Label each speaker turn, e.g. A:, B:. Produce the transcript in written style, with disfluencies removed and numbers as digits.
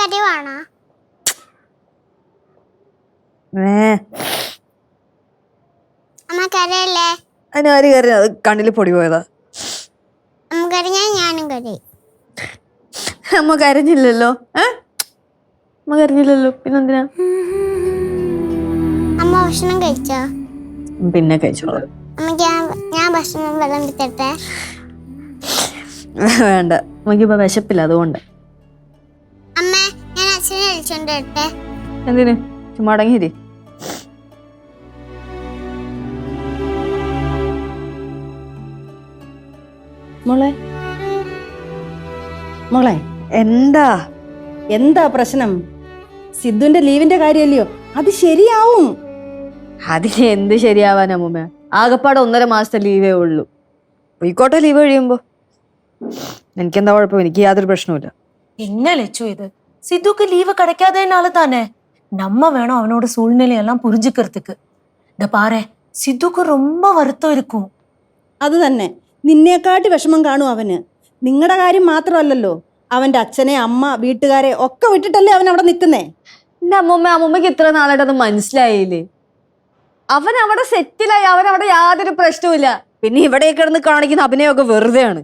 A: കരയുവാണോ? അമ്മ കരയല്ലേ?
B: അതിനാര് കരഞ്ഞ? അത് കണ്ണില് പൊടി പോയതാ.
A: അമ്മ കരഞ്ഞാൽ ഞാനും കരയും.
B: അമ്മ കരഞ്ഞില്ലല്ലോ. അമ്മ കരഞ്ഞില്ലല്ലോ, പിന്നെന്തിനാ?
A: അമ്മ ഭക്ഷണം കഴിച്ചോ?
B: പിന്നെ കഴിച്ചോളാം.
A: അമ്മയ്ക്ക് ഞാൻ ഭക്ഷണം വെള്ളം തരട്ടെ?
B: വേണ്ട, നമുക്കിപ്പോ വിശപ്പില്ല, അതുകൊണ്ട്.
A: അമ്മ ഞാൻ അച്ഛനെ വിളിച്ചോണ്ട് വരട്ടെ?
B: എന്തിന്? ചുമ്മാ അടങ്ങിയിരി.
C: മോളെ മോളെ
B: എന്താ
C: എന്താ പ്രശ്നം? സിദ്ധുവിന്റെ ലീവിന്റെ കാര്യമല്ലയോ? അത് ശരിയാവും.
B: അതിന് എന്ത് ശരിയാവാനാ മുമ്മ? ആകപ്പാടെ 1.5 മാസത്തെ ലീവേ ഉള്ളൂ. പോയിക്കോട്ടെ ലീവ് കഴിയുമ്പോ. എനിക്കെന്താ കുഴപ്പം? എനിക്ക് യാതൊരു പ്രശ്നവുമില്ല.
D: என்ன லட்சு இது? சித்துக்கு லீவு கிடைக்காதேனால தானே. நம்ம வேணும் அவனோட சூழ்நிலையெல்லாம் புரிஞ்சுக்கிறதுக்கு. இந்த பாரு, சித்துக்கு ரொம்ப வருத்தம் இருக்கும்.
C: അത് തന്നെ, നിന്നേക്കാട്ടി വിഷമം കാണും അവന്. നിങ്ങളുടെ കാര്യം മാത്രമല്ലല്ലോ, അവന്റെ അച്ഛനെ, അമ്മ, വീട്ടുകാരെ ഒക്കെ വിട്ടിട്ടല്ലേ അവൻ അവിടെ നിൽക്കുന്നേ.
B: എന്റെ അമ്മൂമ്മയ്ക്ക് ഇത്ര നാളായിട്ട് അത് മനസ്സിലായില്ലേ? അവൻ അവിടെ സെറ്റിലായി, അവൻ അവിടെ യാതൊരു പ്രശ്നവുമില്ല. പിന്നെ ഇവിടെ കിടന്ന് കാണിക്കുന്ന അഭിനയമൊക്കെ വെറുതെയാണ്.